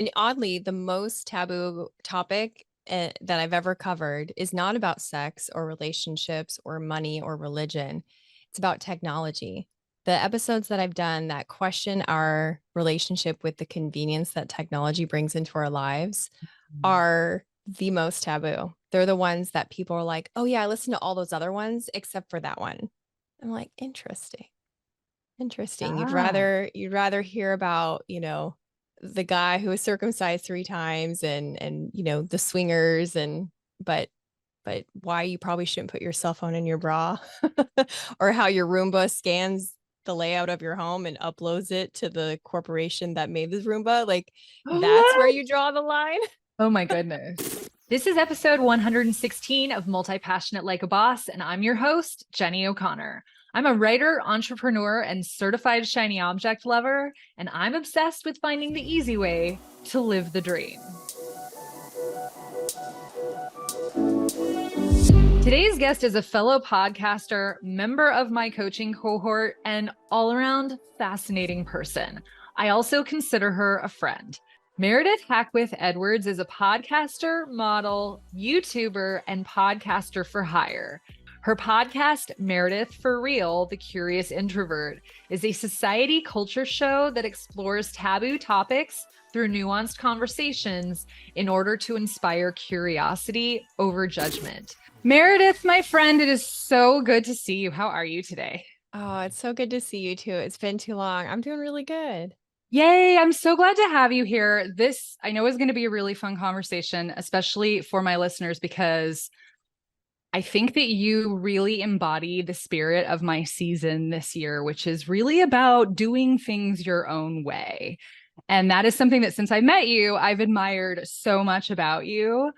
And oddly, the most taboo topic that I've ever covered is not about sex or relationships or money or religion. It's about technology. The episodes that I've done that question our relationship with the convenience that technology brings into our lives are the most taboo. They're the ones that people are like, oh, yeah, I listened to all those other ones except for that one. I'm like, interesting. Interesting. Ah. You'd rather hear about, the guy who was circumcised 3 times and the swingers and but why you probably shouldn't put your cell phone in your bra or how your Roomba scans the layout of your home and uploads it to the corporation that made this Roomba. Like that's where What? you draw the line. Oh my goodness. This is episode 116 of Multi Passionate Like a Boss, and I'm your host, Jenny O'Connor. I'm a writer, entrepreneur, and certified shiny object lover, and I'm obsessed with finding the easy way to live the dream. Today's guest is a fellow podcaster, member of my coaching cohort, and all around fascinating person. I also consider her a friend. Meredith Hackwith Edwards is a podcaster, model, YouTuber, and podcaster for hire. Her podcast, Meredith For Real, The Curious Introvert, is a society culture show that explores taboo topics through nuanced conversations in order to inspire curiosity over judgment. Meredith, my friend, it is so good to see you. How are you today? Oh, it's so good to see you too. It's been too long. I'm doing really good. Yay, I'm so glad to have you here. This, I know, is going to be a really fun conversation, especially for my listeners, because I think that you really embody the spirit of my season this year, which is really about doing things your own way. And that is something that since I met you, I've admired so much about you.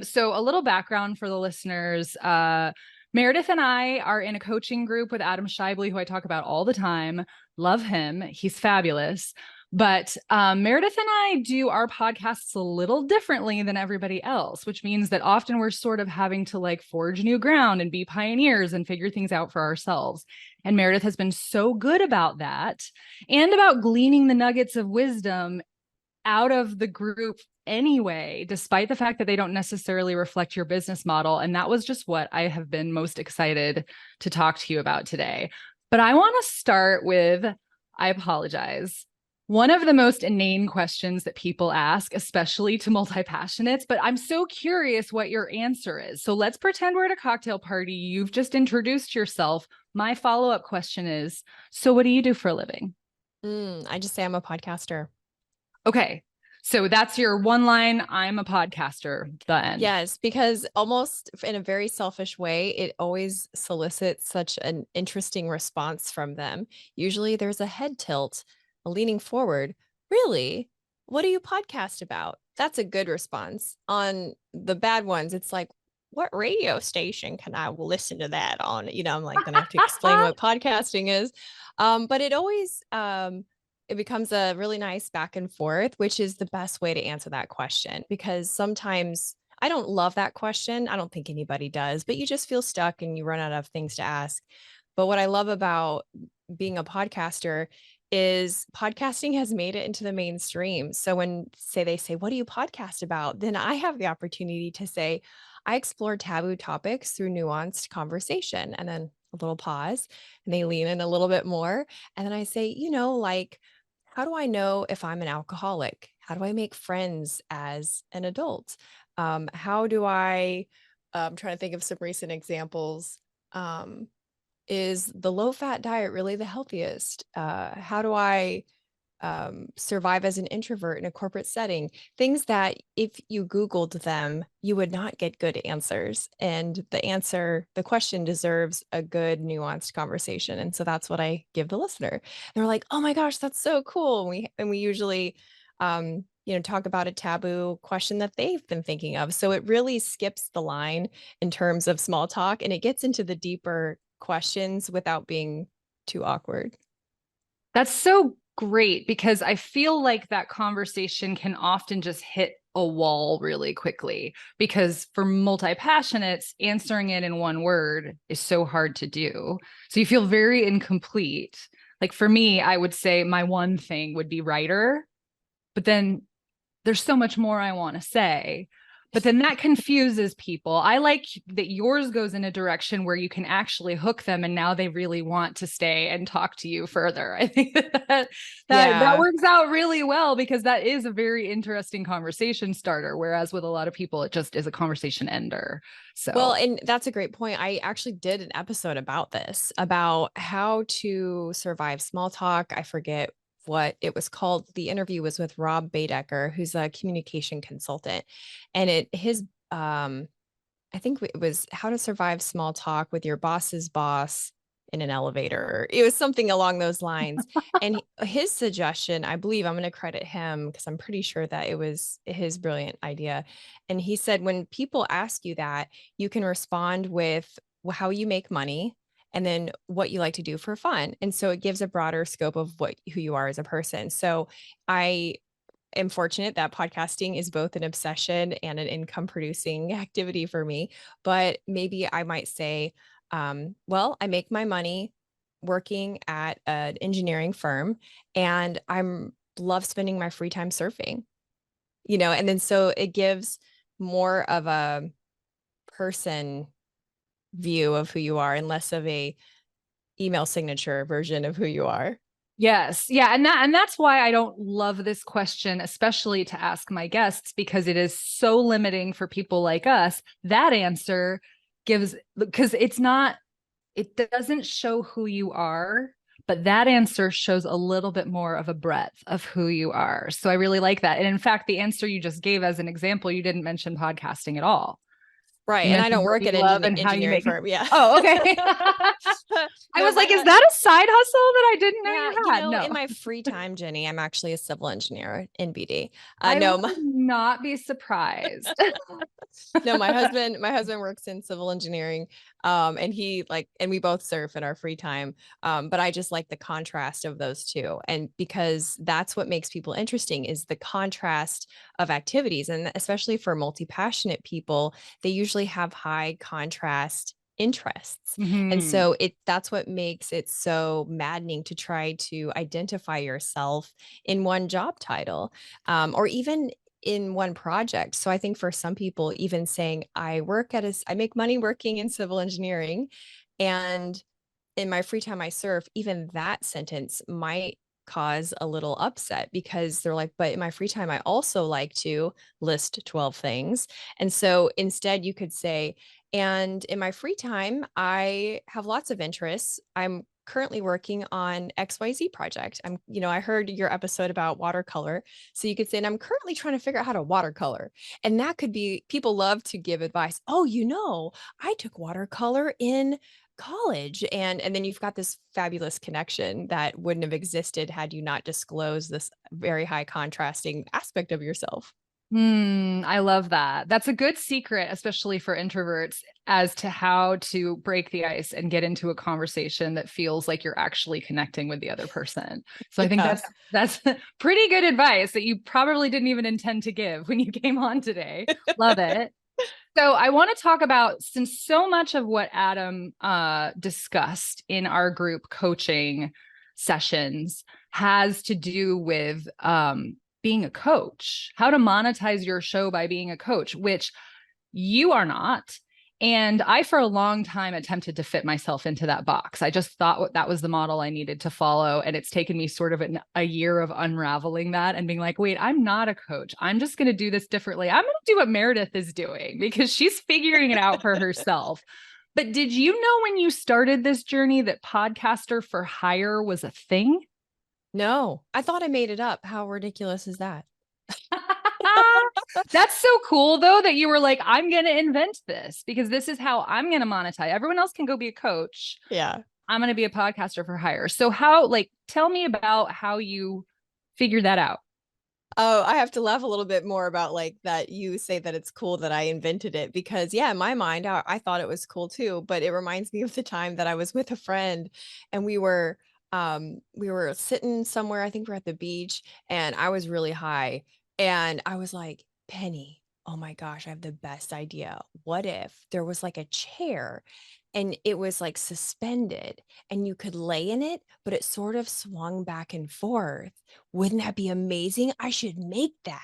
So a little background for the listeners. Meredith and I are in a coaching group with Adam Shively, who I talk about all the time. Love him. He's fabulous. But Meredith and I do our podcasts a little differently than everybody else, which means that often we're sort of having to like forge new ground and be pioneers and figure things out for ourselves. And Meredith has been so good about that and about gleaning the nuggets of wisdom out of the group anyway, despite the fact that they don't necessarily reflect your business model. And that was just what I have been most excited to talk to you about today. But I want to start with, I apologize, one of the most inane questions that people ask, especially to multi-passionates, but I'm so curious what your answer is. So let's pretend we're at a cocktail party. You've just introduced yourself. My follow-up question is, so what do you do for a living? I just say I'm a podcaster. Okay. So that's your one line, I'm a podcaster, the end. Yes, because almost in a very selfish way, it always solicits such an interesting response from them. Usually there's a head tilt, a leaning forward. Really? What do you podcast about? That's a good response. On the bad ones, it's like, what radio station can I listen to that on? I'm like, then I have to explain what podcasting is. But it becomes a really nice back and forth, which is the best way to answer that question. Because sometimes I don't love that question. I don't think anybody does, but you just feel stuck and you run out of things to ask. But what I love about being a podcaster is podcasting has made it into the mainstream. So when they say, what do you podcast about? Then I have the opportunity to say, I explore taboo topics through nuanced conversation. And then a little pause and they lean in a little bit more. And then I say, like, how do I know if I'm an alcoholic? How do I make friends as an adult? How do I'm trying to think of some recent examples. Is the low fat diet really the healthiest? How do I survive as an introvert in a corporate setting? Things that if you Googled them, you would not get good answers. And the question deserves a good nuanced conversation. And so that's what I give the listener. They're like, oh my gosh, that's so cool. And we usually, talk about a taboo question that they've been thinking of. So it really skips the line in terms of small talk and it gets into the deeper questions without being too awkward. That's so great because I feel like that conversation can often just hit a wall really quickly because for multi-passionates, answering it in one word is so hard to do. So you feel very incomplete. Like for me, I would say my one thing would be writer, but then there's so much more I want to say. But then that confuses people. I like that yours goes in a direction where you can actually hook them and now they really want to stay and talk to you further. I think that Yeah. works out really well because that is a very interesting conversation starter. Whereas with a lot of people, it just is a conversation ender. Well, So and that's a great point. I actually did an episode about this, about how to survive small talk. I forget what it was called. The interview was with Rob Baedeker, who's a communication consultant. And I think it was how to survive small talk with your boss's boss in an elevator. It was something along those lines. And his suggestion, I believe I'm going to credit him because I'm pretty sure that it was his brilliant idea. And he said, when people ask you that, you can respond with how you make money and then what you like to do for fun. And so it gives a broader scope of who you are as a person. So I am fortunate that podcasting is both an obsession and an income producing activity for me. But maybe I might say, well, I make my money working at an engineering firm and I'm love spending my free time surfing, and then so it gives more of a person view of who you are and less of a email signature version of who you are. yes. Yeah. And that's why I don't love this question, especially to ask my guests, because it is so limiting for people like us. That answer gives, because it doesn't show who you are, but that answer shows a little bit more of a breadth of who you are. So I really like that. And in fact, the answer you just gave as an example, you didn't mention podcasting at all. Right. You And I don't mentioned what work you at love and how you engineering make. firm. Yeah. Oh, okay. I No, was like, is that a side hustle that I didn't know yeah, you had? No. in my free time, Jenny, I'm actually a civil engineer in BD. I No, would not be surprised. no, my husband works in civil engineering. And and we both surf in our free time. But I just like the contrast of those two. And because that's what makes people interesting is the contrast of activities. And especially for multi-passionate people, they usually have high contrast interests. And Mhm. so that's what makes it so maddening to try to identify yourself in one job title, or even in one project. So I think for some people, even saying I make money working in civil engineering, and in my free time I surf, even that sentence might cause a little upset because they're like, but in my free time, I also like to list 12 things. And so instead, you could say, and in my free time, I have lots of interests. I'm currently working on XYZ project. I heard your episode about watercolor. So you could say, and I'm currently trying to figure out how to watercolor. And that could be, people love to give advice. Oh, I took watercolor in college, and then you've got this fabulous connection that wouldn't have existed had you not disclosed this very high contrasting aspect of yourself. I love that. That's a good secret, especially for introverts, as to how to break the ice and get into a conversation that feels like you're actually connecting with the other person. So I think Yeah. that's pretty good advice that you probably didn't even intend to give when you came on today. Love it. So I want to talk about, since so much of what Adam discussed in our group coaching sessions has to do with being a coach, how to monetize your show by being a coach, which you are not. And I, for a long time, attempted to fit myself into that box. I just thought that was the model I needed to follow. And it's taken me sort of a year of unraveling that and being like, wait, I'm not a coach. I'm just going to do this differently. I'm going to do what Meredith is doing because she's figuring it out for herself. But did you know when you started this journey that podcaster for hire was a thing? No, I thought I made it up. How ridiculous is that? That's so cool, though, that you were like, I'm going to invent this because this is how I'm going to monetize. Everyone else can go be a coach. Yeah. I'm going to be a podcaster for hire. So tell me about how you figured that out. Oh, I have to laugh a little bit more about like that you say that it's cool that I invented it because yeah, in my mind, I thought it was cool too, but it reminds me of the time that I was with a friend and we were sitting somewhere, I think we're at the beach, and I was really high and I was like, Penny, oh my gosh, I have the best idea. What if there was like a chair and it was like suspended and you could lay in it, but it sort of swung back and forth? Wouldn't that be amazing? I should make that.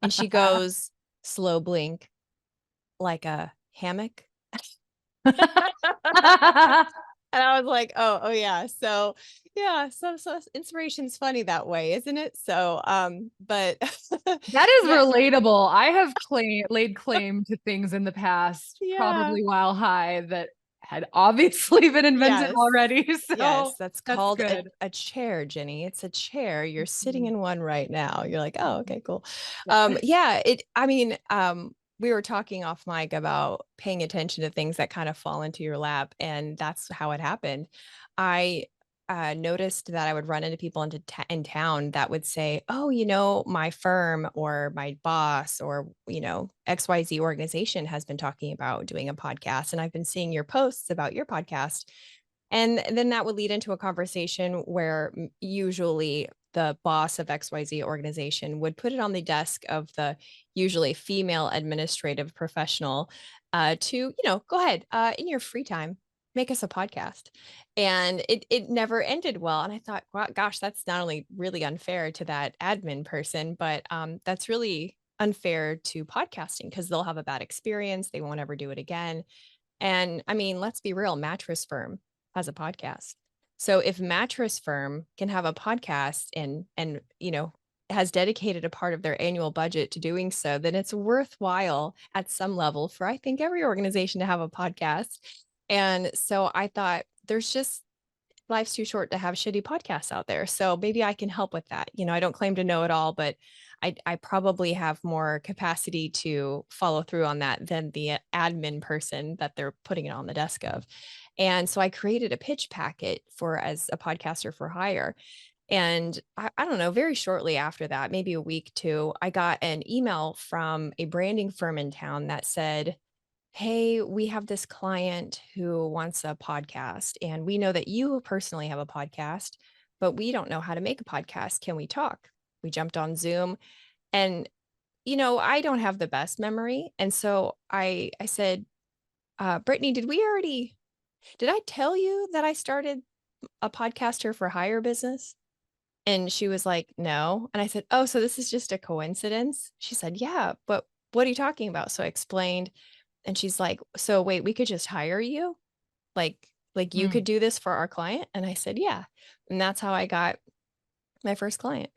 And she goes, slow blink, like a hammock. And I was like, oh yeah. So yeah, so inspiration's funny that way, isn't it? So but That is yeah, relatable. I have laid claim to things in the past, yeah. probably while high, that had obviously been invented Yes. already. Yes, So that's that's called good. a chair, Jenny. It's a chair. You're sitting Mhm. in one right now. You're like, oh, okay, cool. Yeah. Yeah, I mean, we were talking off mic about paying attention to things that kind of fall into your lap, and that's how it happened. I noticed that I would run into people in town that would say, oh, my firm or my boss or, XYZ organization has been talking about doing a podcast, and I've been seeing your posts about your podcast. And then that would lead into a conversation where usually the boss of XYZ organization would put it on the desk of the usually female administrative professional to, go ahead in your free time, make us a podcast. And it never ended well. And I thought, wow, gosh, that's not only really unfair to that admin person, but that's really unfair to podcasting because they'll have a bad experience. They won't ever do it again. And I mean, let's be real, Mattress Firm has a podcast. So if Mattress Firm can have a podcast and has dedicated a part of their annual budget to doing so, then it's worthwhile at some level for I think every organization to have a podcast. And so I thought there's just life's too short to have shitty podcasts out there. So maybe I can help with that. I don't claim to know it all, but I probably have more capacity to follow through on that than the admin person that they're putting it on the desk of. And so I created a pitch packet for as a podcaster for hire. And I don't know, very shortly after that, maybe a week, two, I got an email from a branding firm in town that said, hey, we have this client who wants a podcast, and we know that you personally have a podcast, but we don't know how to make a podcast. Can we talk? We jumped on Zoom, and I don't have the best memory, and so I said, Brittany, did I tell you that I started a podcaster for hire business? And she was like, no. And I said, oh, so this is just a coincidence? She said, yeah, but what are you talking about? So I explained, and she's like, so wait, we could just hire you? Like you Mm. could do this for our client? And I said, yeah. And that's how I got my first client.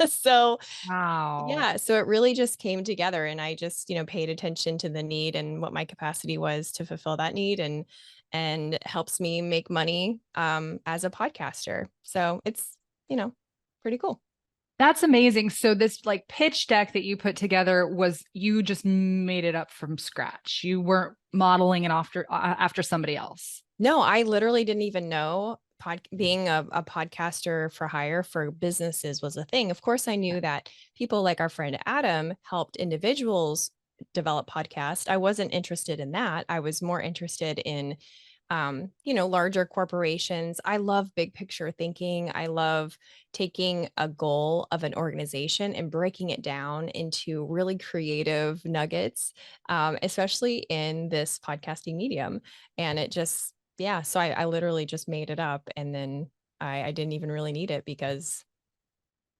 So Wow. yeah, so it really just came together, and I just, paid attention to the need and what my capacity was to fulfill that need, and helps me make money as a podcaster. So it's, pretty cool. That's amazing. So this like pitch deck that you put together was you just made it up from scratch. You weren't modeling it after somebody else. No, I literally didn't even know being a podcaster for hire for businesses was a thing. Of course, I knew that people like our friend Adam helped individuals develop podcasts. I wasn't interested in that. I was more interested in larger corporations. I love big picture thinking. I love taking a goal of an organization and breaking it down into really creative nuggets, especially in this podcasting medium. And it just, yeah, so I literally just made it up, and then I didn't even really need it because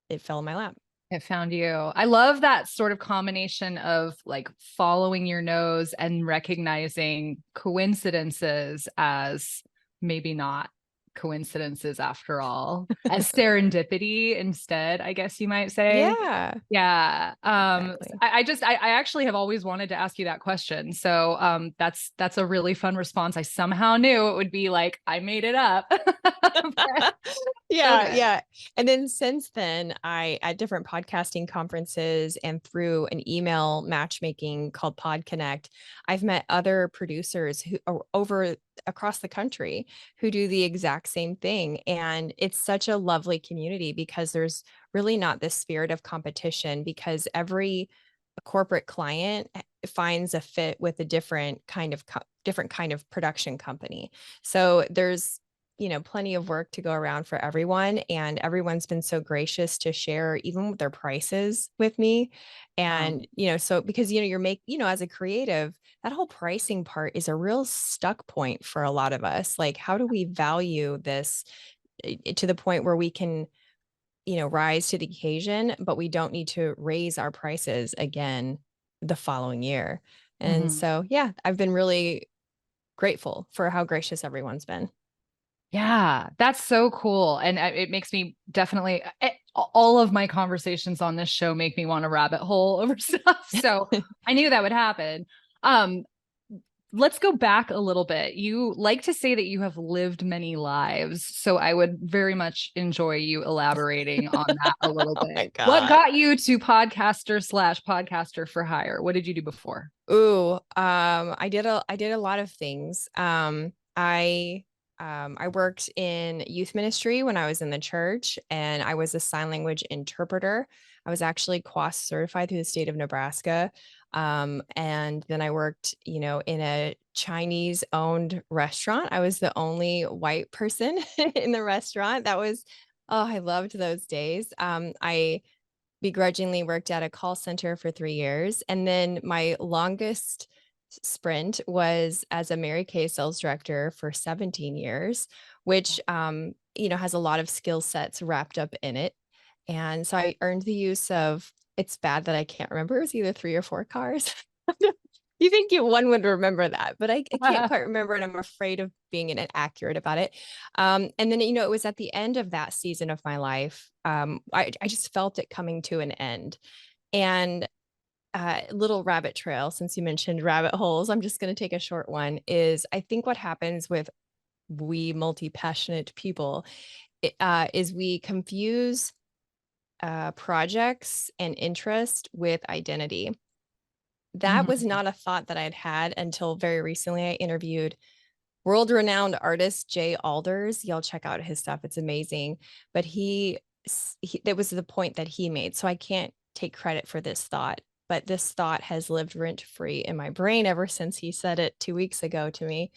it fell in my lap. It found you. I love that sort of combination of like following your nose and recognizing coincidences as maybe not coincidences after all, as serendipity instead, I guess you might say. Yeah, Yeah. exactly. I actually have always wanted to ask you that question. So that's a really fun response. I somehow knew it would be like I made it up. But so Yeah, good. yeah. And then since then, I at different podcasting conferences and through an email matchmaking called Pod Connect, I've met other producers who are over across the country who do the exact same thing. And it's such a lovely community because there's really not this spirit of competition, because every corporate client finds a fit with a different kind of production company. So there's plenty of work to go around for everyone, and everyone's been so gracious to share even with their prices with me. Wow. And so because as a creative, that whole pricing part is a real stuck point for a lot of us. Like, how do we value this to the point where we can rise to the occasion, but we don't need to raise our prices again the following year. And Mhm. so, yeah, I've been really grateful for how gracious everyone's been. Yeah, that's so cool. And it makes me definitely, all of my conversations on this show make me want to rabbit hole over stuff. So I knew that would happen. Um, let's go back a little bit. You like to say that you have lived many lives. So I would very much enjoy you elaborating on that a little Oh bit. my What God. got you to podcaster slash podcaster for hire? What did you do before? Ooh, I did a lot of things. I worked in youth ministry when I was in the church, and I was a sign language interpreter. I was actually QAS certified through the state of Nebraska. And then I worked, in a Chinese owned restaurant. I was the only white person in the restaurant. Oh, I loved those days. I begrudgingly worked at a call center for 3 years. And then my longest sprint was as a Mary Kay sales director for 17 years, which, has a lot of skill sets wrapped up in it. And so I earned the use of, it's bad that I can't remember, it was either 3 or 4 cars. You think one would remember that, but I can't quite remember, and I'm afraid of being inaccurate about it. And then, it was at the end of that season of my life. I just felt it coming to an end. And little rabbit trail, since you mentioned rabbit holes, I'm just going to take a short one. Is I think what happens with we multi-passionate people is we confuse projects and interest with identity. That was Mhm. not a thought that I'd had until very recently. I interviewed world-renowned artist Jay Alders. Y'all check out his stuff. It's amazing. But that was the point that he made. So I can't take credit for this thought, but this thought has lived rent-free in my brain ever since he said it 2 weeks ago to me.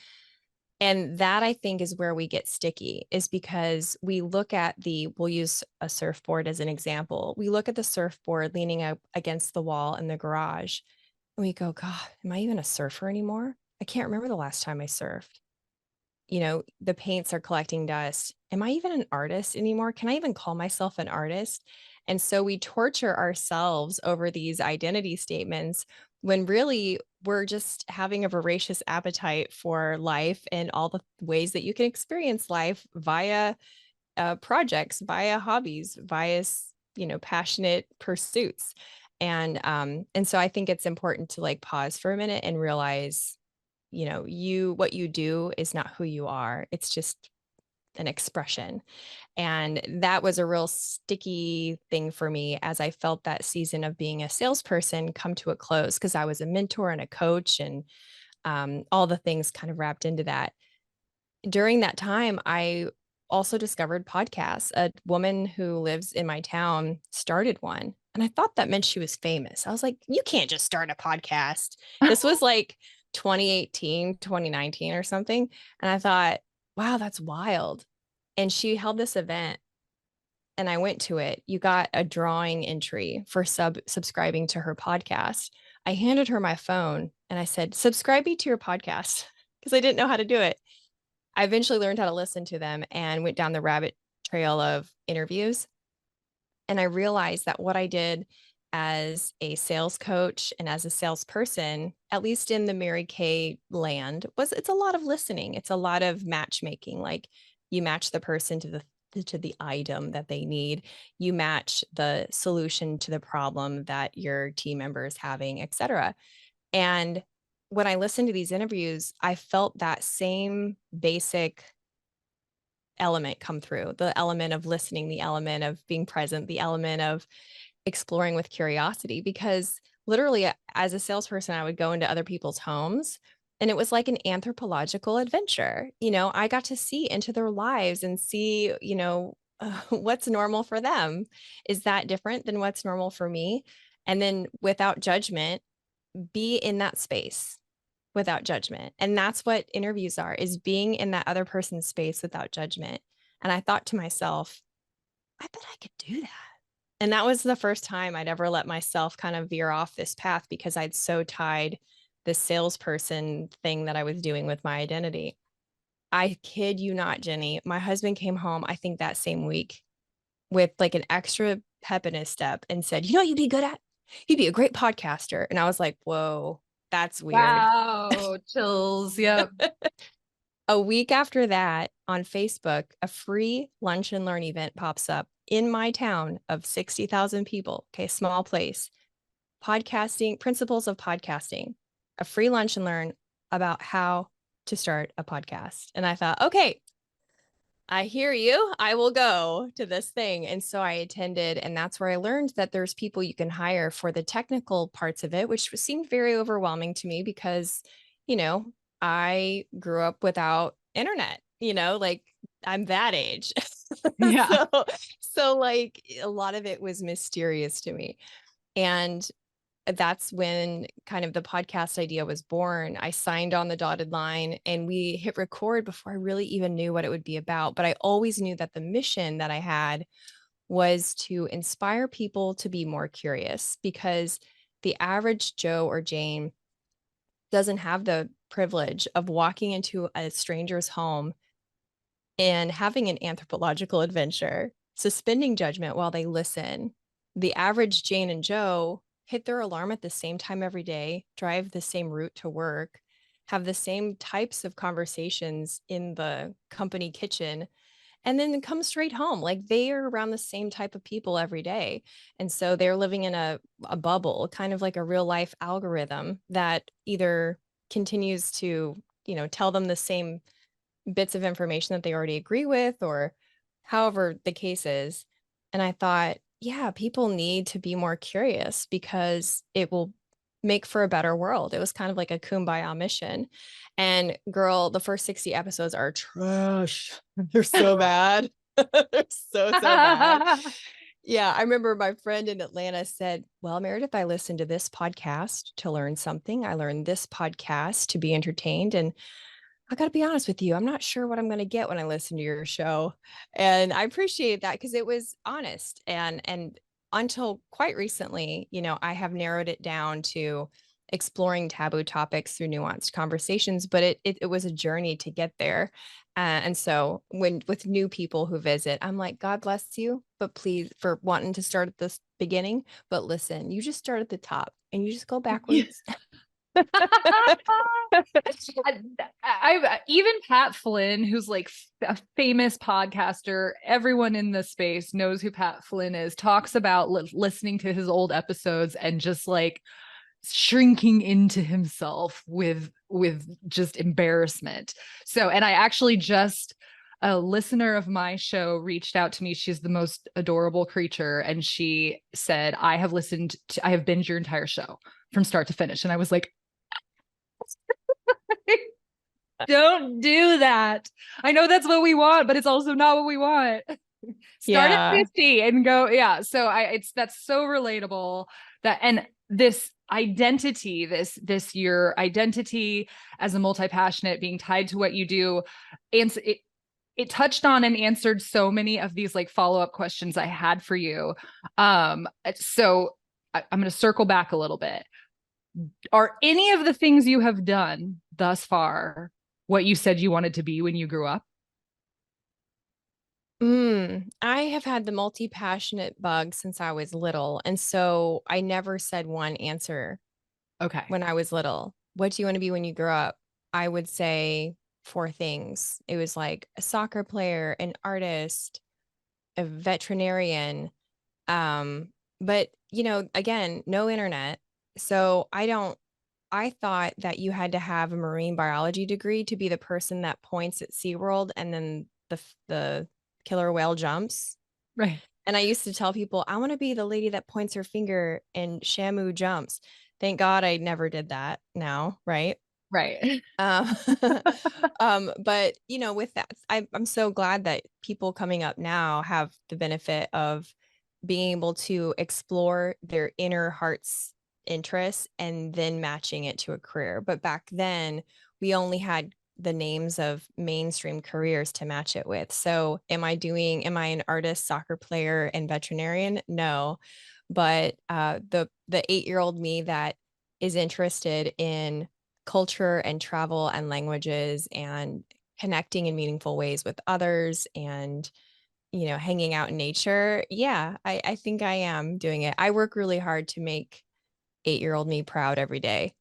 And that, I think, is where we get sticky, is because we'll use a surfboard as an example. We look at the surfboard leaning up against the wall in the garage, and we go, God, am I even a surfer anymore? I can't remember the last time I surfed. The paints are collecting dust. Am I even an artist anymore? Can I even call myself an artist? And so we torture ourselves over these identity statements when really we're just having a voracious appetite for life and all the ways that you can experience life via projects, via hobbies, via passionate pursuits. And so I think it's important to like pause for a minute and realize, what you do is not who you are. It's just an expression. And that was a real sticky thing for me as I felt that season of being a salesperson come to a close, because I was a mentor and a coach, and all the things kind of wrapped into that. During that time, I also discovered podcasts. A woman who lives in my town started one, and I thought that meant she was famous. I was like, you can't just start a podcast. This was like 2018, 2019 or something. And I thought, wow, that's wild. And she held this event, and I went to it. You got a drawing entry for subscribing to her podcast. I handed her my phone and I said, subscribe me to your podcast, because I didn't know how to do it. I eventually learned how to listen to them and went down the rabbit trail of interviews. And I realized that what I did as a sales coach and as a salesperson, at least in the Mary Kay land, it's a lot of listening. It's a lot of matchmaking. Like, you match the person to the item that they need. You match the solution to the problem that your team member is having, et cetera. And when I listened to these interviews, I felt that same basic element come through, the element of listening, the element of being present, the element of exploring with curiosity. Because literally, as a salesperson, I would go into other people's homes, and it was like an anthropological adventure. I got to see into their lives and see, what's normal for them. Is that different than what's normal for me? And then, without judgment, be in that space without judgment. And that's what interviews are, is being in that other person's space without judgment. And I thought to myself, I bet I could do that. And that was the first time I'd ever let myself kind of veer off this path, because I'd so tied the salesperson thing that I was doing with my identity. I kid you not, Jenny. My husband came home, I think that same week, with like an extra pep in his step and said, you know what you'd be good at? You'd be a great podcaster. And I was like, whoa, that's weird. Wow. Chills. Yep. A week after that, on Facebook, a free lunch and learn event pops up in my town of 60,000 people. Okay, small place. Podcasting, principles of podcasting, a free lunch and learn about how to start a podcast. And I thought, okay, I hear you. I will go to this thing. And so I attended, and that's where I learned that there's people you can hire for the technical parts of it, which seemed very overwhelming to me because, you know, I grew up without internet, like I'm that age. Yeah. so, so like a lot of it was mysterious to me. And that's when kind of the podcast idea was born. I signed on the dotted line and we hit record before I really even knew what it would be about. But I always knew that the mission that I had was to inspire people to be more curious, because the average Joe or Jane doesn't have the privilege of walking into a stranger's home and having an anthropological adventure, suspending judgment while they listen. The average Jane and Joe hit their alarm at the same time every day, drive the same route to work, have the same types of conversations in the company kitchen, and then come straight home. Like they are around the same type of people every day. And so they're living in a bubble, kind of like a real life algorithm that either continues to, tell them the same bits of information that they already agree with, or however the case is. And I thought, yeah, people need to be more curious because it will make for a better world. It was kind of like a kumbaya mission. And girl, the first 60 episodes are trash. They're so bad. They're so bad. Yeah, I remember my friend in Atlanta said, well, Meredith, I listened to this podcast to learn something. I learned this podcast to be entertained. And I got to be honest with you, I'm not sure what I'm going to get when I listen to your show. And I appreciate that because it was honest. And until quite recently, I have narrowed it down to exploring taboo topics through nuanced conversations, but it was a journey to get there. And so when with new people who visit, I'm like, God bless you, but please, for wanting to start at this beginning, but listen, you just start at the top and you just go backwards. I even Pat Flynn, who's like a famous podcaster, everyone in the space knows who Pat Flynn is, talks about listening to his old episodes and just like shrinking into himself with just embarrassment. So, and I actually just a listener of my show reached out to me. She's the most adorable creature. And she said, I have binged your entire show from start to finish. And I was like, don't do that. I know that's what we want, but it's also not what we want. Start at 50 and go. Yeah. So that's so relatable that, and this identity, this your identity as a multi-passionate being tied to what you do. And it touched on and answered so many of these like follow-up questions I had for you. So I'm going to circle back a little bit. Are any of the things you have done thus far what you said you wanted to be when you grew up? I have had the multi-passionate bug since I was little. And so I never said one answer. Okay. When I was little. What do you want to be when you grow up? I would say four things. It was like a soccer player, an artist, a veterinarian. But again, no internet. So I thought that you had to have a marine biology degree to be the person that points at SeaWorld and then the killer whale jumps. Right. And I used to tell people, I want to be the lady that points her finger and Shamu jumps. Thank God I never did that now, right? Right. But with that, I'm so glad that people coming up now have the benefit of being able to explore their inner heart's interests and then matching it to a career. But back then, we only had the names of mainstream careers to match it with. So am I an artist, soccer player, and veterinarian? No. But the 8-year-old me that is interested in culture and travel and languages and connecting in meaningful ways with others and hanging out in nature. Yeah, I think I am doing it. I work really hard to make 8-year-old me proud every day.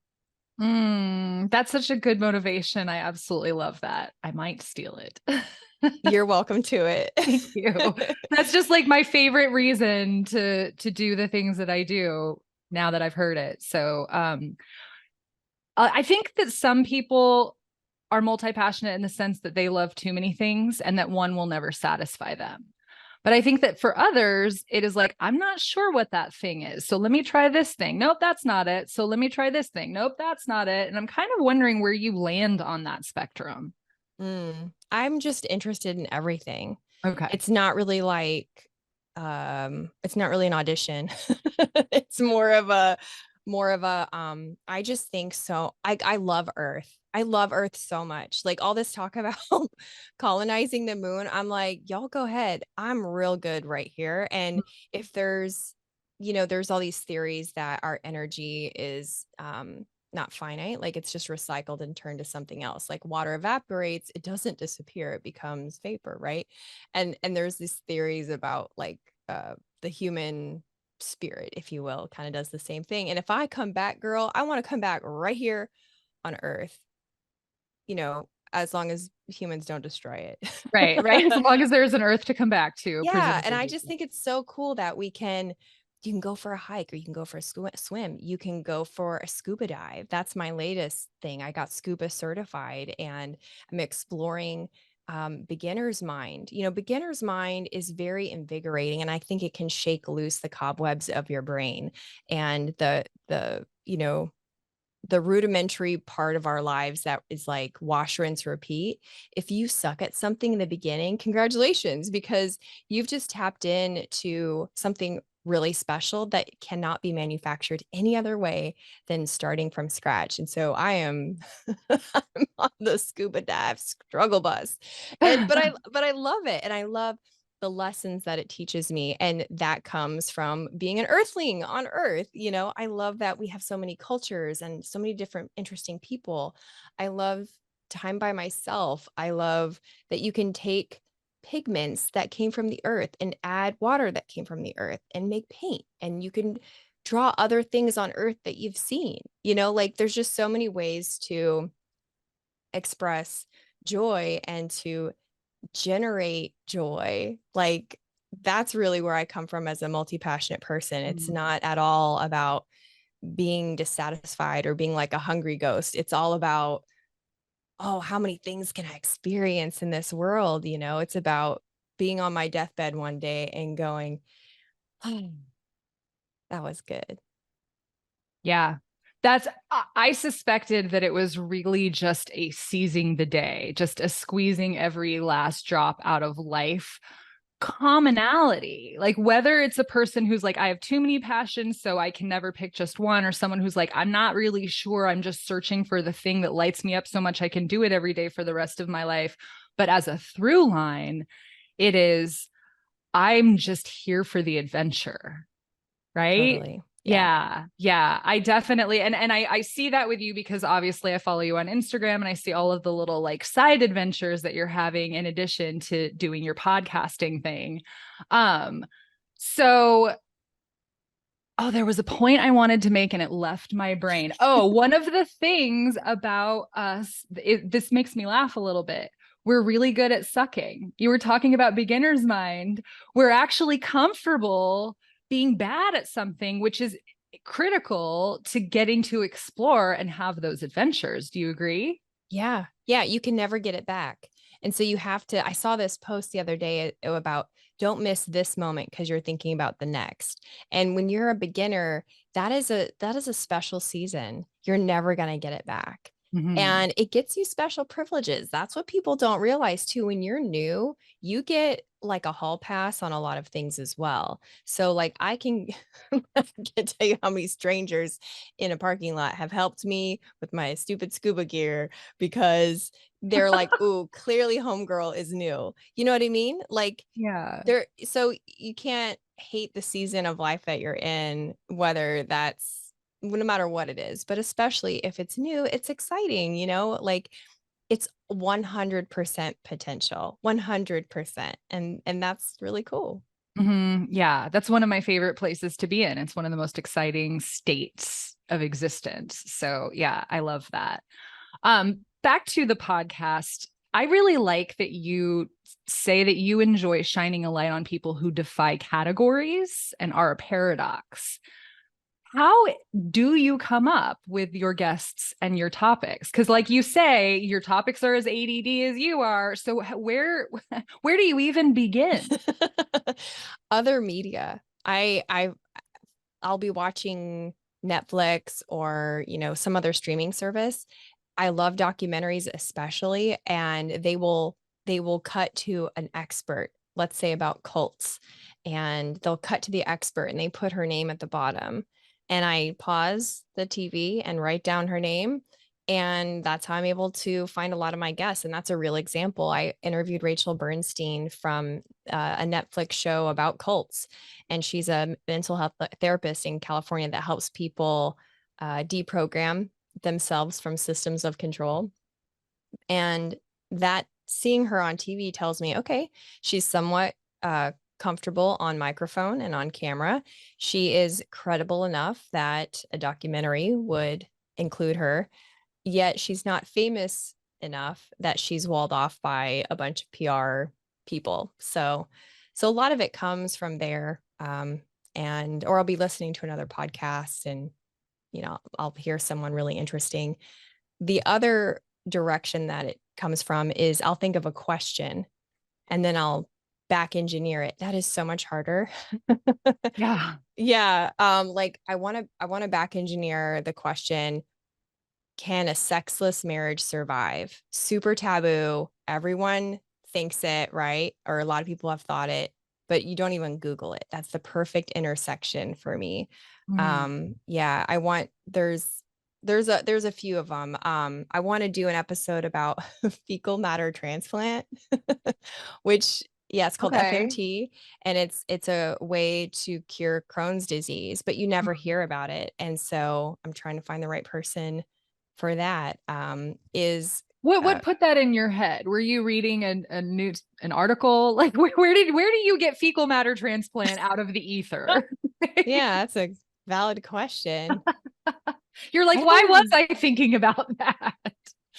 That's such a good motivation. I absolutely love that. I might steal it. You're welcome to Thank you. it. That's just like my favorite reason to do the things that I do now that I've heard it. So I think that some people are multi-passionate in the sense that they love too many things and that one will never satisfy them. But I think that for others, it is like, I'm not sure what that thing is. So let me try this thing. Nope, that's not it. So let me try this thing. Nope, that's not it. And I'm kind of wondering where you land on that spectrum. I'm just interested in everything. Okay. It's not really like it's not really an audition. It's more of a I just think so. I love Earth. I love Earth so much. Like all this talk about colonizing the moon, I'm like, y'all go ahead. I'm real good right here. And if there's all these theories that our energy is not finite, like it's just recycled and turned to something else. Like water evaporates, it doesn't disappear, it becomes vapor, right? And there's these theories about like the human spirit, if you will, kind of does the same thing. And if I come back, girl, I want to come back right here on Earth, as long as humans don't destroy Right, right. As it. long as there's an earth to come back to, Yeah, and I presumably. just think it's so cool that you can go for a hike or you can go for a swim. You can go for a scuba dive. That's my latest thing. I got scuba certified and I'm exploring beginner's mind. Beginner's mind is very invigorating and I think it can shake loose the cobwebs of your brain and the rudimentary part of our lives that is like wash, rinse, repeat. If you suck at something in the beginning, congratulations, because you've just tapped into something really special that cannot be manufactured any other way than starting from scratch. And so I'm I'm on the scuba dive struggle bus. But I love it. And I love the lessons that it teaches me. And that comes from being an earthling on Earth. I love that we have so many cultures and so many different interesting people. I love time by myself. I love that you can take pigments that came from the earth and add water that came from the earth and make paint. And you can draw other things on Earth that you've seen. Like there's just so many ways to express joy and to generate joy. Like that's really where I come from as a multi-passionate person. It's Mm. not at all about being dissatisfied or being like a hungry ghost. It's all about, oh, how many things can I experience in this world? It's about being on my deathbed one day and going, oh, that was good. Yeah. I suspected that it was really just a seizing the day, just a squeezing every last drop out of life commonality. Like whether it's a person who's like, I have too many passions, so I can never pick just one, or someone who's like, I'm not really sure. I'm just searching for the thing that lights me up so much I can do it every day for the rest of my life. But as a through line, it is, I'm just here for the adventure. Right. Totally. Yeah. Yeah. Yeah. I definitely, and I see that with you because obviously I follow you on Instagram and I see all of the little like side adventures that you're having in addition to doing your podcasting thing. Um, so oh, there was a point I wanted to make and it left my brain. Oh, one of the things about us, this makes me laugh a little bit. We're really good at sucking. You were talking about beginner's mind. We're actually comfortable being bad at something, which is critical to getting to explore and have those adventures. Do you agree? Yeah. Yeah. You can never get it back. And so you have to. I saw this post the other day about don't miss this moment because you're thinking about the next. And when you're a beginner, that is a special season. You're never going to get it back. Mm-hmm. And it gets you special privileges. That's what people don't realize too. When you're new, you get like a hall pass on a lot of things as well. So like I can tell you how many strangers in a parking lot have helped me with my stupid scuba gear because they're like, ooh, clearly homegirl is new. You know what I mean? Like Yeah. so you can't hate the season of life that you're in, whether that's no matter what it is, but especially if it's new, it's exciting, like It's 100% potential, 100%. And that's really cool. Yeah, that's one of my favorite places to be in. It's one of the most exciting states of existence. So yeah, I love that. Back to the podcast. I really like that you say that you enjoy shining a light on people who defy categories and are a paradox. How do you come up with your guests and your topics? Because, like you say, your topics are as ADD as you are. So where do you even begin? Other media. I'll be watching Netflix or, some other streaming service. I love documentaries especially, and they will cut to an expert, let's say about cults, and they'll cut to the expert and they put her name at the bottom. And I pause the TV and write down her name. And that's how I'm able to find a lot of my guests. And that's a real example. I interviewed Rachel Bernstein from a Netflix show about cults, and she's a mental health therapist in California that helps people deprogram themselves from systems of control. And that seeing her on TV tells me, okay, she's somewhat comfortable on microphone and on camera. She is credible enough that a documentary would include her, yet she's not famous enough that she's walled off by a bunch of PR people. So a lot of it comes from there. And or I'll be listening to another podcast and I'll hear someone really interesting. The other direction that it comes from is I'll think of a question and then I'll back engineer it. That is so much harder. Yeah. Yeah. Like I want to back engineer the question, can a sexless marriage survive? Super taboo. Everyone thinks it, right? Or a lot of people have thought it, but you don't even Google it. That's the perfect intersection for me. Mm. Yeah, I want there's a few of them. I want to do an episode about fecal matter transplant, which yeah, it's called Okay. FMT, and it's a way to cure Crohn's disease, but you never hear about it. And so I'm trying to find the right person for that. Is What put that in your head? Were you reading a news an article? Like where do you get fecal matter transplant out of the ether? Yeah, that's a valid question. You're like, I why was don't I thinking about that?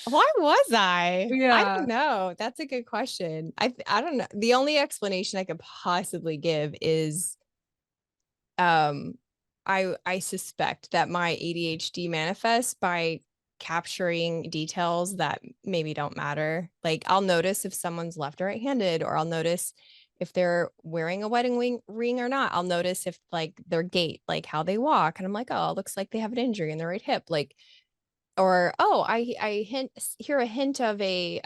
Why was I don't Yeah. know. That's a good question. I don't know. The only explanation I could possibly give is um I suspect that my ADHD manifests by capturing details that maybe don't matter. Like I'll notice if someone's left or right-handed, or I'll notice if they're wearing a ring or not. I'll notice if like their gait, like how they walk, and I'm like, oh, it looks like they have an injury in the right hip. Like, or oh, I hear a hint of a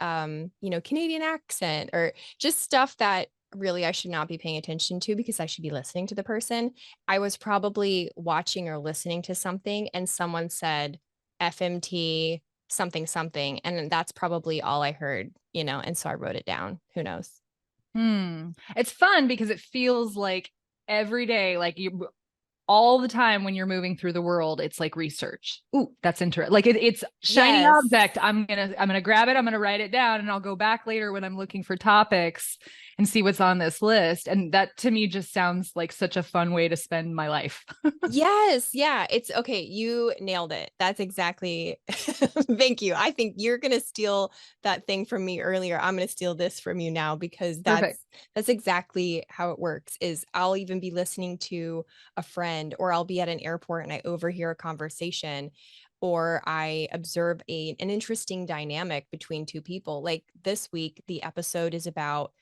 Canadian accent, or just stuff that really I should not be paying attention to because I should be listening to the person. I was probably watching or listening to something and someone said FMT something something, and that's probably all I heard, and so I wrote it down. Who knows? It's fun because it feels like every day, like you all the time when you're moving through the world, it's like research. Ooh, that's interesting. Like it's shiny Yes. object. I'm gonna grab it. I'm gonna write it down, and I'll go back later when I'm looking for topics and see what's on this list. And that to me just sounds like such a fun way to spend my life. Yes, yeah, it's okay. You nailed it. That's exactly. Thank you. I think you're gonna steal that thing from me earlier. I'm gonna steal this from you now because Perfect. that's exactly how it works. Is I'll even be listening to a friend, or I'll be at an airport and I overhear a conversation, or I observe an interesting dynamic between two people. Like this week, the episode is about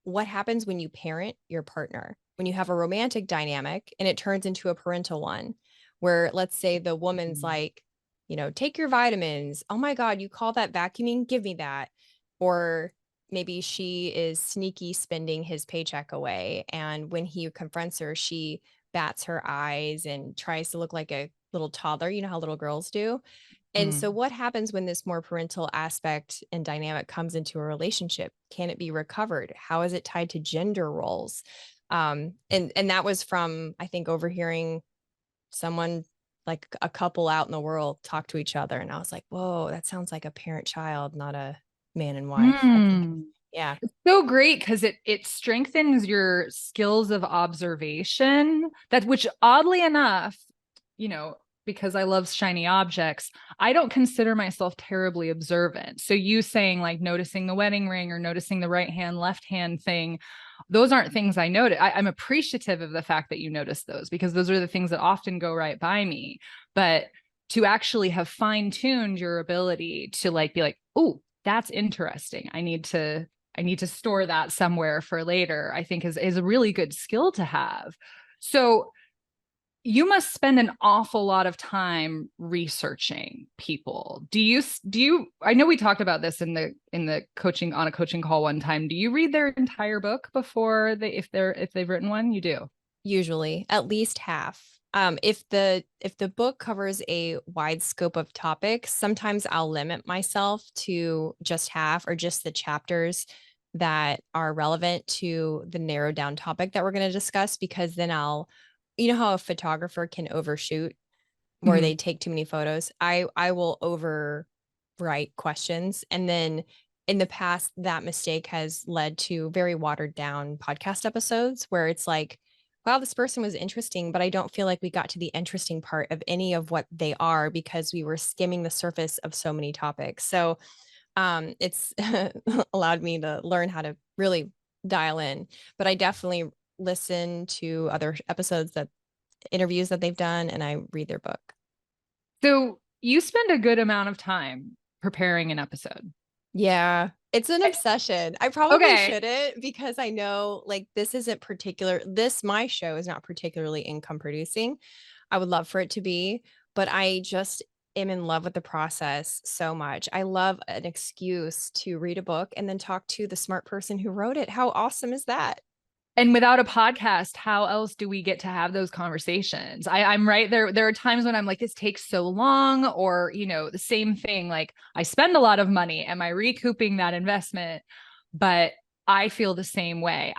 what happens when you parent your partner, when you have a romantic dynamic and it turns into a parental one, where let's say the woman's like, take your vitamins. Oh my God, you call that vacuuming? Give me that. Or maybe she is sneaky spending his paycheck away. And when he confronts her, she bats her eyes and tries to look like a little toddler. You know how little girls do. And so Mm. what happens when this more parental aspect and dynamic comes into a relationship? Can it be recovered? How is it tied to gender roles? And that was from, I think, overhearing someone like a couple out in the world talk to each other. And I was like, whoa, that sounds like a parent-child, not a man and wife. I think, Hmm. yeah, So great because it strengthens your skills of observation. That which oddly enough, because I love shiny objects, I don't consider myself terribly observant. So you saying like noticing the wedding ring or noticing the right hand, left hand thing, those aren't things I notice. I'm appreciative of the fact that you notice those because those are the things that often go right by me. But to actually have fine-tuned your ability to like be like, oh, that's interesting. I need to store that somewhere for later, I think is a really good skill to have. So you must spend an awful lot of time researching people. I know we talked about this in the coaching on a coaching call one time. Do you read their entire book before if they've written one? You do. usually at least half. If the book covers a wide scope of topics, sometimes I'll limit myself to just half or just the chapters that are relevant to the narrowed down topic that we're going to discuss, because then you know how a photographer can overshoot where Mhm. they take too many photos. I will overwrite questions, and then in the past that mistake has led to very watered down podcast episodes where it's like, wow, this person was interesting, but I don't feel like we got to the interesting part of any of what they are because we were skimming the surface of so many topics. So it's allowed me to learn how to really dial in. But I definitely listen to other episodes, that interviews that they've done, and I read their book. So you spend a good amount of time preparing an episode. Yeah, it's an obsession. I probably Okay. shouldn't, because I know like my show is not particularly income producing. I would love for it to be, but I just am in love with the process so much. I love an excuse to read a book and then talk to the smart person who wrote it. How awesome is that? And without a podcast, how else do we get to have those conversations? I'm right there. There are times when I'm like, this takes so long, or, the same thing. Like, I spend a lot of money. Am I recouping that investment? But I feel the same way.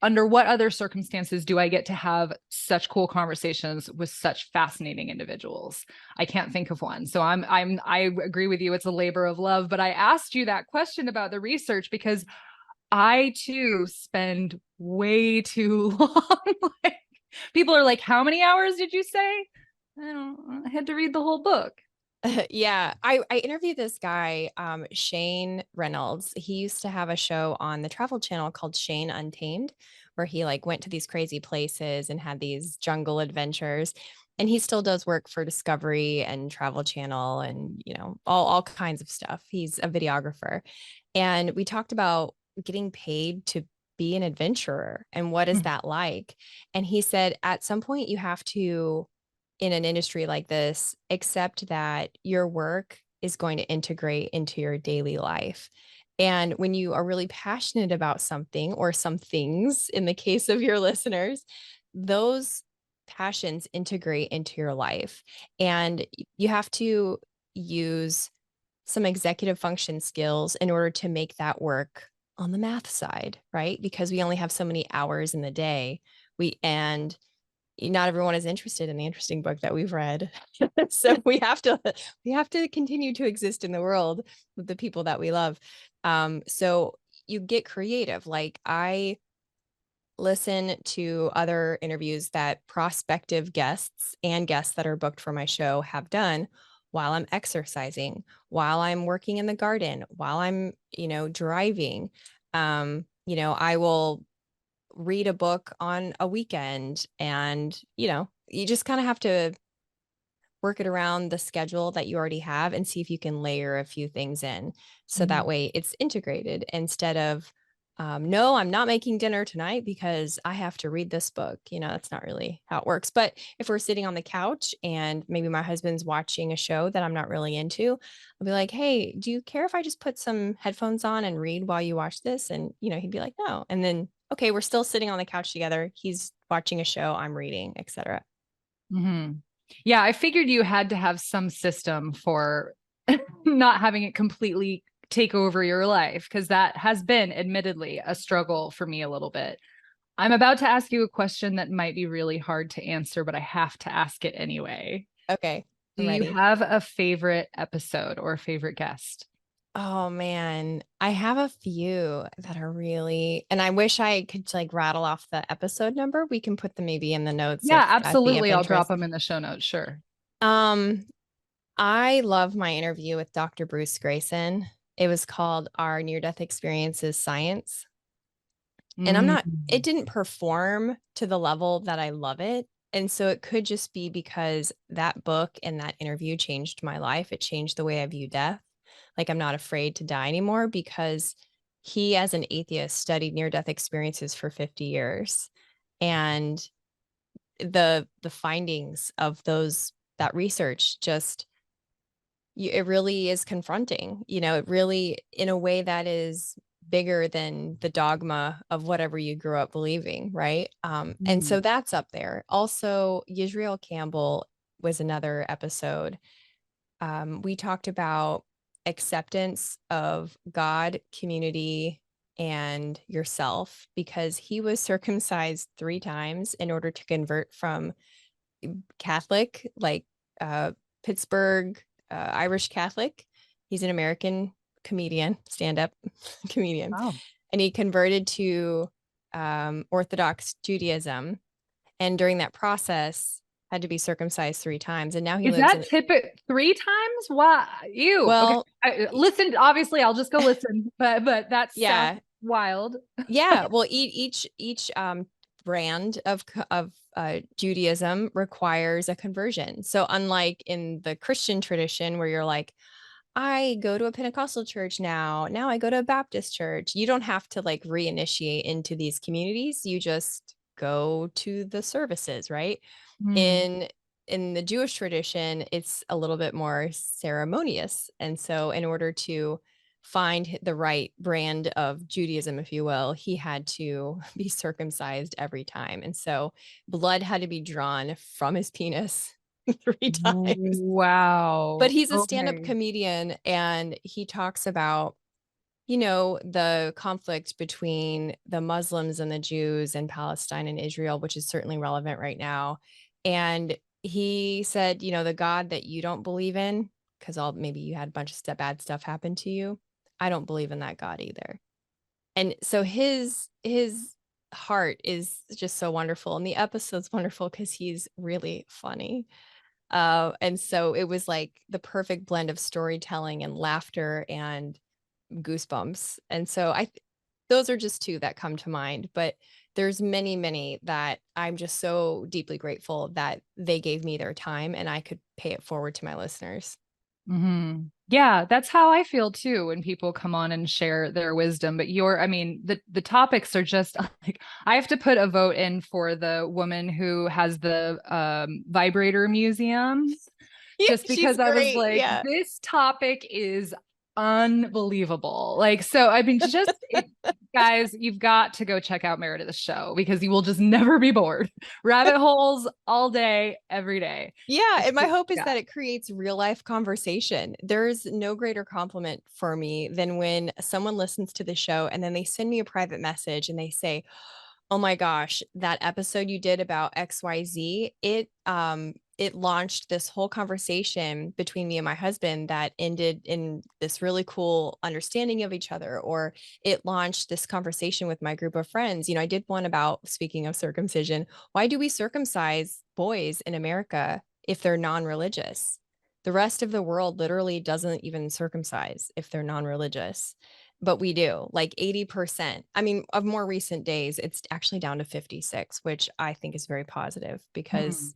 Under what other circumstances do I get to have such cool conversations with such fascinating individuals? I can't think of one. So I agree with you. It's a labor of love. But I asked you that question about the research because I too spend way too long. Like, people are like, how many hours did you say? I had to read the whole book. Yeah, I interviewed this guy, Shane Reynolds. He used to have a show on the Travel Channel called Shane Untamed, where he like went to these crazy places and had these jungle adventures. And he still does work for Discovery and Travel Channel and, all kinds of stuff. He's a videographer. And we talked about getting paid to be an adventurer and what is that like? And he said at some point you have to, in an industry like this, accept that your work is going to integrate into your daily life. And when you are really passionate about something, or some things in the case of your listeners, those passions integrate into your life. And you have to use some executive function skills in order to make that work on the math side, right? Because we only have so many hours in the day. And not everyone is interested in the interesting book that we've read. So we have to continue to exist in the world with the people that we love. So you get creative. Like, I listen to other interviews that prospective guests and guests that are booked for my show have done while I'm exercising, while I'm working in the garden, while I'm, driving. I will read a book on a weekend, and you just kind of have to work it around the schedule that you already have and see if you can layer a few things in, so that Mhm. way it's integrated, instead of no, I'm not making dinner tonight because I have to read this book. That's not really how it works. But if we're sitting on the couch and maybe my husband's watching a show that I'm not really into, I'll be like, hey, do you care if I just put some headphones on and read while you watch this? And, he'd be like, no. And then, okay, we're still sitting on the couch together. He's watching a show, I'm reading, etc. Mhm. Yeah, I figured you had to have some system for not having it completely take over your life because that has been admittedly a struggle for me a little bit. I'm about to ask you a question that might be really hard to answer, but I have to ask it anyway. Okay, Do I'm you ready. have a favorite episode or a favorite guest? Oh man, I have a few that are really, and I wish I could like rattle off the episode number. We can put them maybe in the notes Yeah, if that'd be of absolutely. I'll drop interest. them in the show notes. Sure. Um, I love my interview with Dr. Bruce Grayson. It was called Our Near-Death Experiences Science. And I'm Mm. not, it didn't perform to the level that I love it. And so it could just be because that book and that interview changed my life. It changed the way I view death. Like I'm not afraid to die anymore because he, as an atheist, studied near death experiences for 50 years. And the findings of those that research just it really is confronting, it really in a way that is bigger than the dogma of whatever you grew up believing, right? And Mm. so that's up there. Also, Yisrael Campbell was another episode. We talked about acceptance of God, community, and yourself because he was circumcised 3 times in order to convert from Catholic, like uh, Pittsburgh, Irish Catholic. He's an American comedian, stand up comedian. Wow. And he converted to Orthodox Judaism. And during that process, had to be circumcised 3 times. And now he Is lives that in, tip 3 times? Why? Ew. Okay. well, Listen, obviously I'll just go listen, but that sounds yeah, wild. yeah. Well, each brand of Judaism requires a conversion. So unlike in the Christian tradition where you're like, I go to a Pentecostal church now. Now I go to a Baptist church. You don't have to like reinitiate into these communities. You just go to the services, right? Hmm. In the Jewish tradition, it's a little bit more ceremonious. And so in order to find the right brand of Judaism, if you will, he had to be circumcised every time. And so blood had to be drawn from his penis 3 times. But Wow. he's a stand-up Okay. comedian and he talks about, the conflict between the Muslims and the Jews and Palestine and Israel, which is certainly relevant right now. And he said, the God that you don't believe in, because all maybe you had a bunch of bad stuff happen to you. I don't believe in that God either. And so his heart is just so wonderful. And the episode's wonderful because he's really funny. And so it was like the perfect blend of storytelling and laughter and goosebumps. And so those are just 2 that come to mind, but there's many, many that I'm just so deeply grateful that they gave me their time and I could pay it forward to my listeners. Yeah, that's how I feel too when people come on and share their wisdom. But I mean, the topics are just like I have to put a vote in for the woman who has the vibrator museum Yeah, just she's because I was great. like, Yeah. this topic is unbelievable. Like, so I mean, guys, you've got to go check out Meredith's show because you will just never be bored. Rabbit holes all day, every day. Yeah, and my hope is Yeah. that it creates real life conversation. There's no greater compliment for me than when someone listens to the show and then they send me a private message and they say, "Oh my gosh, that episode you did about XYZ, it launched this whole conversation between me and my husband that ended in this really cool understanding of each other, or it launched this conversation with my group of friends." I did one about, speaking of circumcision, why do we circumcise boys in America if they're non-religious? The rest of the world literally doesn't even circumcise if they're non-religious, but we do like 80%. I mean, of more recent days, it's actually down to 56, which I think is very positive Hmm. because,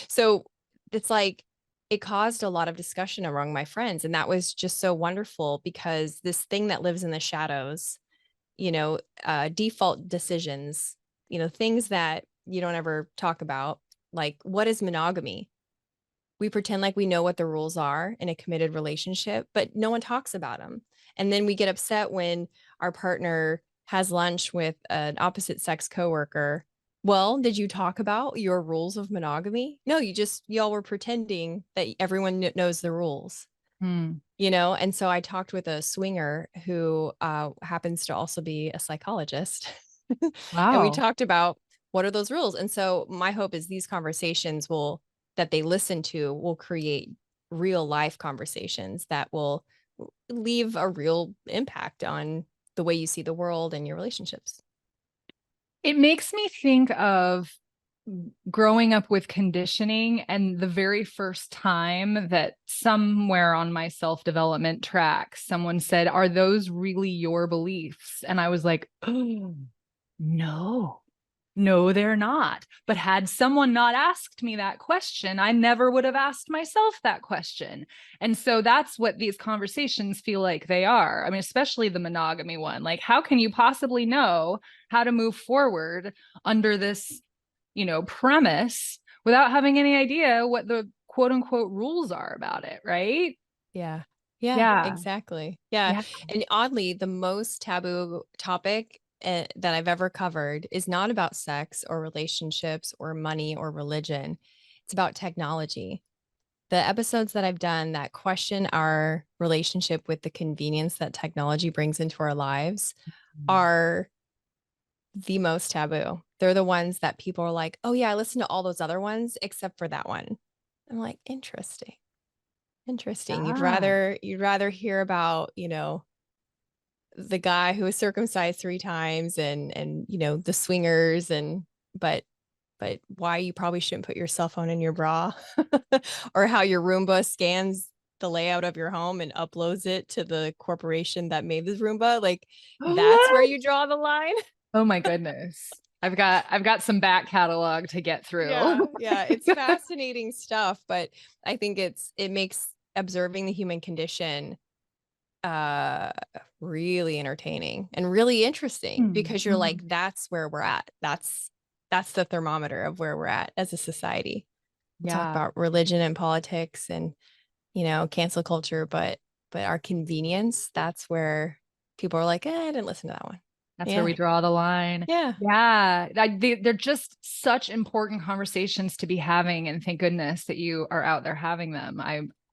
so it's like it caused a lot of discussion among my friends. And that was just so wonderful because this thing that lives in the shadows, default decisions, things that you don't ever talk about, like what is monogamy? We pretend like we know what the rules are in a committed relationship, but no one talks about them. And then we get upset when our partner has lunch with an opposite sex coworker. Well, did you talk about your rules of monogamy? No, y'all were pretending that everyone knows the rules, Hmm. And so I talked with a swinger who happens to also be a psychologist. And we Wow. talked about what are those rules. And so my hope is these conversations will that they listen to will create real life conversations that will leave a real impact on the way you see the world and your relationships. It makes me think of growing up with conditioning and the very first time that somewhere on my self-development track, someone said, "Are those really your beliefs?" And I was like, "Oh, no. No, they're not." But had someone not asked me that question, I never would have asked myself that question. And so that's what these conversations feel like they are. I mean, especially the monogamy one. Like, how can you possibly know how to move forward under this, premise without having any idea what the quote unquote rules are about it, right? Yeah. Yeah, Yeah. exactly. Yeah. Yeah. And oddly, the most taboo topic that I've ever covered is not about sex or relationships or money or religion. It's about technology. The episodes that I've done that question our relationship with the convenience that technology brings into our lives are the most taboo. They're the ones that people are like, oh, yeah, I listened to all those other ones except for that one. I'm like, interesting. Interesting. Yeah. You'd rather hear about, the guy who was circumcised 3 times and the swingers but why you probably shouldn't put your cell phone in your bra or how your Roomba scans the layout of your home and uploads it to the corporation that made this Roomba. Like that's where What? you draw the line. Oh my goodness. I've got some back catalog to get through. Yeah, yeah, it's fascinating stuff, but I think it makes observing the human condition uh really entertaining and really interesting because you're Mhm. like that's where we're at. That's the thermometer of where we're at as a society. We'll talk Yeah. about religion and politics and cancel culture, but our convenience, that's where people are like, I didn't listen to that one. That's where Yeah. we draw the line. Yeah. Yeah. They're just such important conversations to be having. And thank goodness that you are out there having them.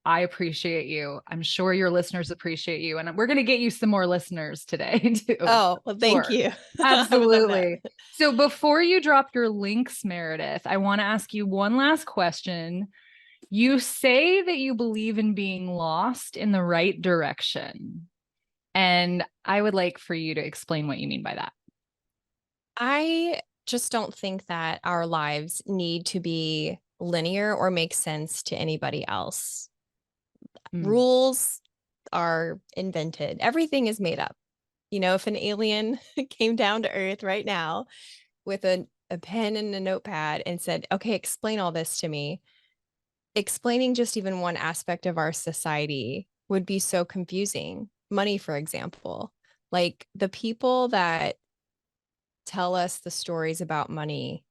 I appreciate you. I'm sure your listeners appreciate you. And we're going to get you some more listeners today, too. Oh, well, thank Sure. you. I would love that. Absolutely. So before you drop your links, Meredith, I want to ask you one last question. You say that you believe in being lost in the right direction. And I would like for you to explain what you mean by that. I just don't think that our lives need to be linear or make sense to anybody else. Mm. Rules are invented. Everything is made up. If an alien came down to Earth right now with a pen and a notepad and said, okay, explain all this to me, explaining just even one aspect of our society would be so confusing. Money, for example, like the people that tell us the stories about money,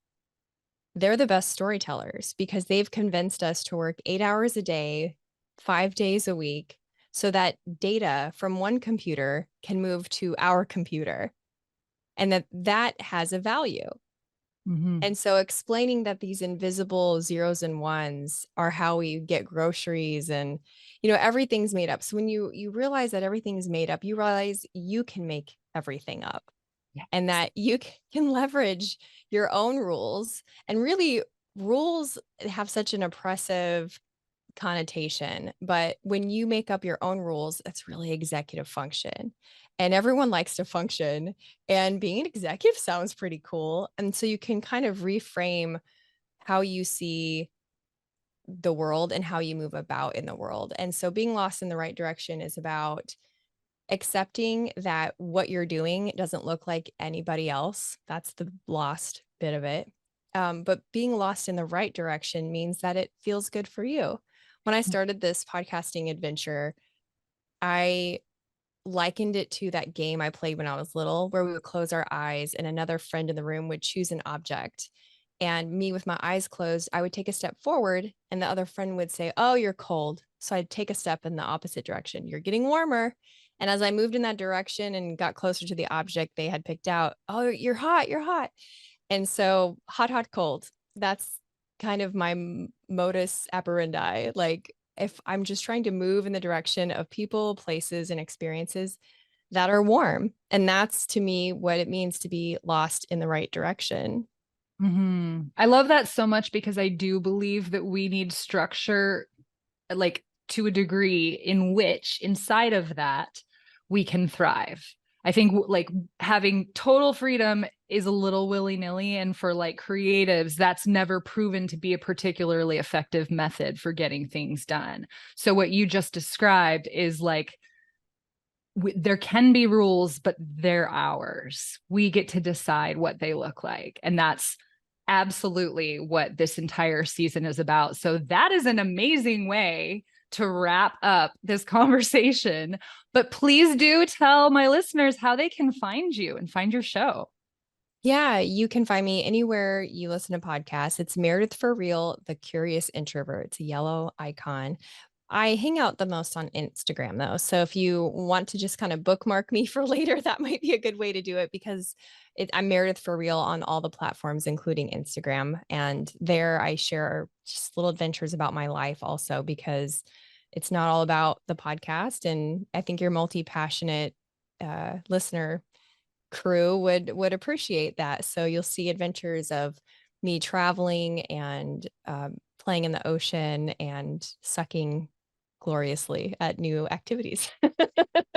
they're the best storytellers because they've convinced us to work 8 hours a day, 5 days a week, so that data from one computer can move to our computer and that has a value. Mm-hmm. And so explaining that these invisible zeros and ones are how we get groceries and everything's made up. So when you realize that everything's made up, you realize you can make everything up Yes. and that you can leverage your own rules. And really, rules have such an oppressive connotation, but when you make up your own rules, that's really executive function. And everyone likes to function, and being an executive sounds pretty cool. And so you can kind of reframe how you see the world and how you move about in the world. And so being lost in the right direction is about accepting that what you're doing doesn't look like anybody else. That's the lost bit of it. But being lost in the right direction means that it feels good for you. When I started this podcasting adventure, I likened it to that game I played when I was little, where we would close our eyes and another friend in the room would choose an object. And me with my eyes closed, I would take a step forward and the other friend would say, oh, you're cold. So I'd take a step in the opposite direction. You're getting warmer. And as I moved in that direction and got closer to the object they had picked out, oh, you're hot, you're hot. And so hot, hot, cold. That's kind of my modus operandi. Like if I'm just trying to move in the direction of people, places, and experiences that are warm. And that's to me what it means to be lost in the right direction. I love that so much because I do believe that we need structure, like to a degree in which inside of that we can thrive. I think like having total freedom is a little willy-nilly. And for like creatives, that's never proven to be a particularly effective method for getting things done. So what you just described is like, there can be rules, but they're ours. We get to decide what they look like. And that's absolutely what this entire season is about. So that is an amazing way to wrap up this conversation. But please do tell my listeners how they can find you and find your show. Yeah, you can find me anywhere you listen to podcasts. It's Meredith for Real, the Curious Introvert. It's a yellow icon. I hang out the most on Instagram though. So if you want to just kind of bookmark me for later, that might be a good way to do it because I'm Meredith for Real on all the platforms, including Instagram. And there I share just little adventures about my life also because it's not all about the podcast. And I think your multi-passionate listener crew would appreciate that. So you'll see adventures of me traveling and playing in the ocean and sucking gloriously at new activities.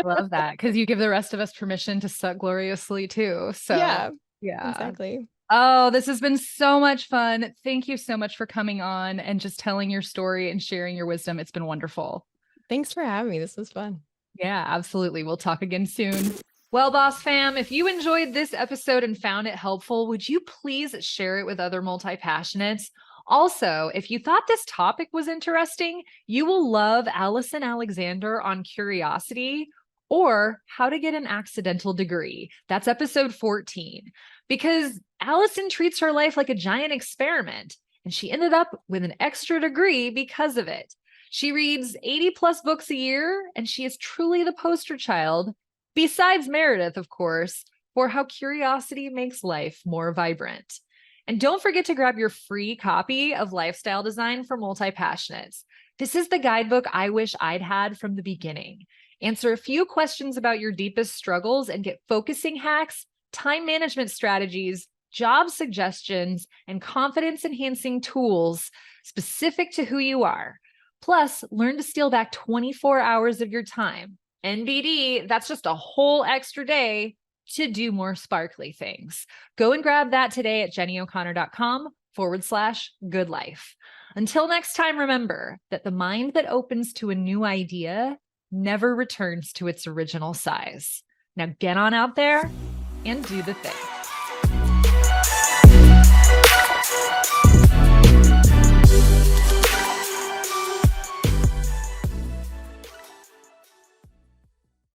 Love that because you give the rest of us permission to suck gloriously too. Yeah, So yeah. exactly. Oh, this has been so much fun. Thank you so much for coming on and just telling your story and sharing your wisdom. It's been wonderful. Thanks for having me. This was fun. Yeah, absolutely. We'll talk again soon. Well, Boss Fam, if you enjoyed this episode and found it helpful, would you please share it with other multi-passionates? Also, if you thought this topic was interesting, you will love Allison Alexander on curiosity or how to get an accidental degree. That's episode 14. Because Allison treats her life like a giant experiment, and she ended up with an extra degree because of it. She reads 80 plus books a year, and she is truly the poster child, besides Meredith, of course, for how curiosity makes life more vibrant. And don't forget to grab your free copy of Lifestyle Design for Multi-Passionates. This is the guidebook I wish I'd had from the beginning. Answer a few questions about your deepest struggles and get focusing hacks, time management strategies, job suggestions, and confidence-enhancing tools specific to who you are. Plus, learn to steal back 24 hours of your time. NBD, that's just a whole extra day to do more sparkly things. Go and grab that today at jennyo'connor.com/good life. Until next time, remember that the mind that opens to a new idea never returns to its original size. Now get on out there and do the thing.